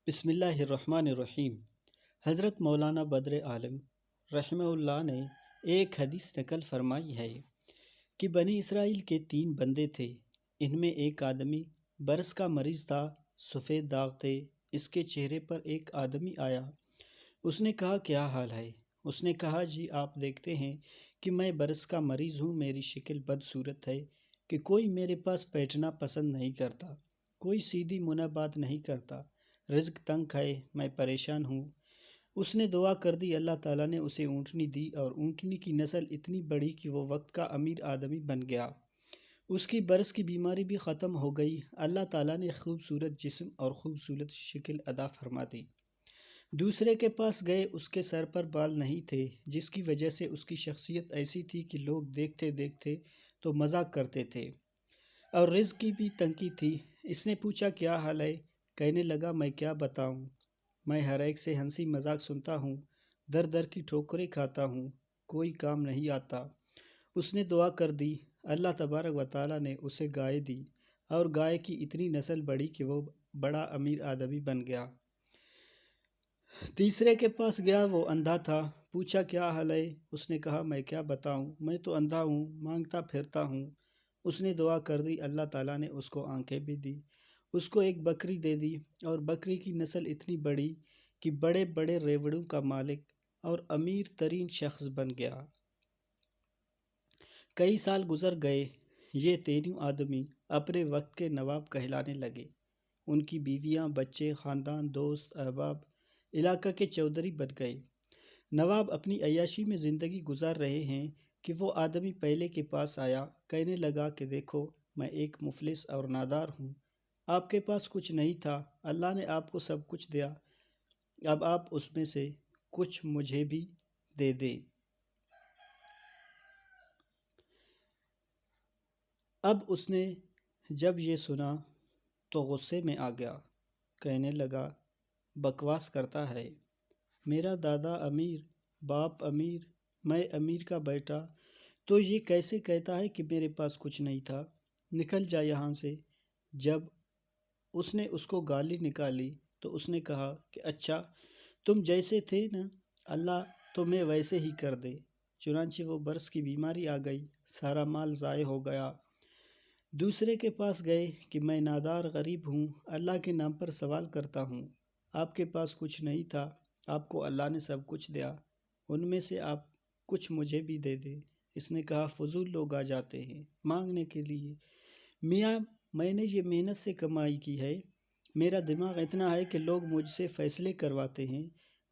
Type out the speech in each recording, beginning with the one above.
بسم اللہ الرحمن الرحیم۔ حضرت مولانا بدر عالم رحمہ اللہ نے ایک حدیث نقل فرمائی ہے کہ بنی اسرائیل کے 3 بندے تھے۔ ان میں ایک آدمی برس کا مریض تھا، سفید داغ تھے۔ اس کے چہرے پر ایک آدمی آیا، اس نے کہا کیا حال ہے؟ اس نے کہا جی آپ دیکھتے ہیں کہ میں برس کا مریض ہوں، میری شکل بدصورت ہے کہ کوئی میرے پاس بیٹھنا پسند نہیں کرتا، کوئی سیدھی منہ بات نہیں کرتا، رزق تنگ ہے، میں پریشان ہوں۔ اس نے دعا کر دی، اللہ تعالیٰ نے اسے اونٹنی دی اور اونٹنی کی نسل اتنی بڑی کہ وہ وقت کا امیر آدمی بن گیا۔ اس کی برس کی بیماری بھی ختم ہو گئی۔ اللہ تعالیٰ نے خوبصورت جسم اور خوبصورت شکل عطا فرما دی۔ دوسرے کے پاس گئے، اس کے سر پر بال نہیں تھے، جس کی وجہ سے اس کی شخصیت ایسی تھی کہ لوگ دیکھتے دیکھتے تو مذاق کرتے تھے، اور رزق کی بھی تنگی تھی۔ اس نے پوچھا کیا حال ہے؟ کہنے لگا میں کیا بتاؤں، میں ہر ایک سے ہنسی مذاق سنتا ہوں، در در کی ٹھوکریں کھاتا ہوں، کوئی کام نہیں آتا۔ اس نے دعا کر دی، اللہ تبارک و تعالیٰ نے اسے گائے دی، اور گائے کی اتنی نسل بڑھی کہ وہ بڑا امیر آدمی بن گیا۔ تیسرے کے پاس گیا، وہ اندھا تھا، پوچھا کیا حال ہے؟ اس نے کہا میں کیا بتاؤں، میں تو اندھا ہوں، مانگتا پھرتا ہوں۔ اس نے دعا کر دی، اللہ تعالیٰ نے اس کو آنکھیں بھی دی، اس کو ایک بکری دے دی، اور بکری کی نسل اتنی بڑی کہ بڑے بڑے ریوڑوں کا مالک اور امیر ترین شخص بن گیا۔ کئی سال گزر گئے، یہ تینوں آدمی اپنے وقت کے نواب کہلانے لگے۔ ان کی بیویاں، بچے، خاندان، دوست، احباب علاقہ کے چودھری بن گئے۔ نواب اپنی عیاشی میں زندگی گزار رہے ہیں کہ وہ آدمی پہلے کے پاس آیا، کہنے لگا کہ دیکھو میں ایک مفلس اور نادار ہوں، آپ کے پاس کچھ نہیں تھا، اللہ نے آپ کو سب کچھ دیا، اب آپ اس میں سے کچھ مجھے بھی دے دیں۔ اب اس نے جب یہ سنا تو غصے میں آ گیا، کہنے لگا بکواس کرتا ہے، میرا دادا امیر، باپ امیر، میں امیر کا بیٹا، تو یہ کیسے کہتا ہے کہ میرے پاس کچھ نہیں تھا، نکل جا یہاں سے۔ جب اس نے اس کو گالی نکالی تو اس نے کہا کہ اچھا تم جیسے تھے نا، اللہ تمہیں ویسے ہی کر دے۔ چنانچہ وہ برس کی بیماری آ گئی، سارا مال ضائع ہو گیا۔ دوسرے کے پاس گئے کہ میں نادار غریب ہوں، اللہ کے نام پر سوال کرتا ہوں، آپ کے پاس کچھ نہیں تھا، آپ کو اللہ نے سب کچھ دیا، ان میں سے آپ کچھ مجھے بھی دے دیں۔ اس نے کہا فضول لوگ آ جاتے ہیں مانگنے کے لیے، میاں میں نے یہ محنت سے کمائی کی ہے، میرا دماغ اتنا ہے کہ لوگ مجھ سے فیصلے کرواتے ہیں،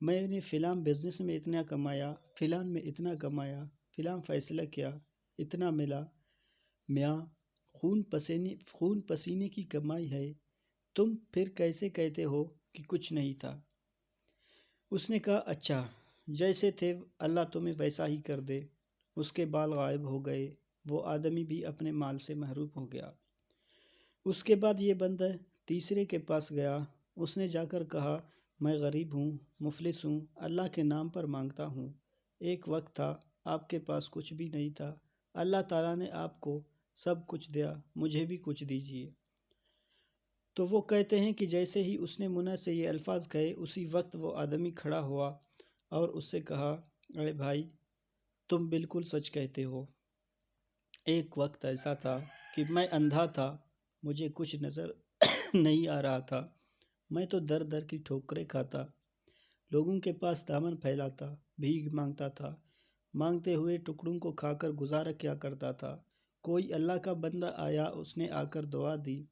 میں نے فلاں بزنس میں اتنا کمایا، فلاں میں اتنا کمایا، فلاں فیصلہ کیا، اتنا ملا۔ میاں خون پسینے کی کمائی ہے، تم پھر کیسے کہتے ہو کہ کچھ نہیں تھا؟ اس نے کہا اچھا جیسے تھے اللہ تمہیں ویسا ہی کر دے۔ اس کے بال غائب ہو گئے، وہ آدمی بھی اپنے مال سے محروم ہو گیا۔ اس کے بعد یہ بندہ تیسرے کے پاس گیا، اس نے جا کر کہا میں غریب ہوں، مفلس ہوں، اللہ کے نام پر مانگتا ہوں، ایک وقت تھا آپ کے پاس کچھ بھی نہیں تھا، اللہ تعالیٰ نے آپ کو سب کچھ دیا، مجھے بھی کچھ دیجیے۔ تو وہ کہتے ہیں کہ جیسے ہی اس نے منہ سے یہ الفاظ کہے، اسی وقت وہ آدمی کھڑا ہوا اور اس سے کہا اے بھائی تم بالکل سچ کہتے ہو، ایک وقت ایسا تھا کہ میں اندھا تھا، مجھے کچھ نظر نہیں آ رہا تھا، میں تو در در کی ٹھوکریں کھاتا، لوگوں کے پاس دامن پھیلاتا، بھیک مانگتا تھا، مانگتے ہوئے ٹکڑوں کو کھا کر گزارا کیا کرتا تھا۔ کوئی اللہ کا بندہ آیا، اس نے آ کر دعا دی،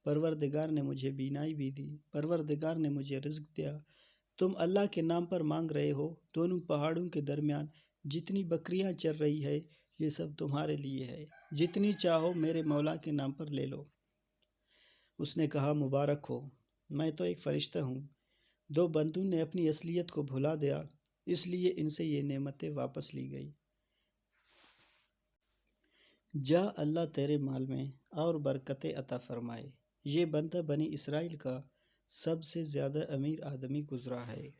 پروردگار نے مجھے بینائی بھی دی، پروردگار نے مجھے رزق دیا، تم اللہ کے نام پر مانگ رہے ہو، دونوں پہاڑوں کے درمیان جتنی بکریاں چر رہی ہے یہ سب تمہارے لیے ہے، جتنی چاہو میرے مولا کے نام پر لے لو۔ اس نے کہا مبارک ہو، میں تو ایک فرشتہ ہوں۔ 2 بندوں نے اپنی اصلیت کو بھلا دیا، اس لیے ان سے یہ نعمتیں واپس لی گئی۔ جا اللہ تیرے مال میں اور برکتیں عطا فرمائے۔ یہ بندہ بنی اسرائیل کا سب سے زیادہ امیر آدمی گزرا ہے۔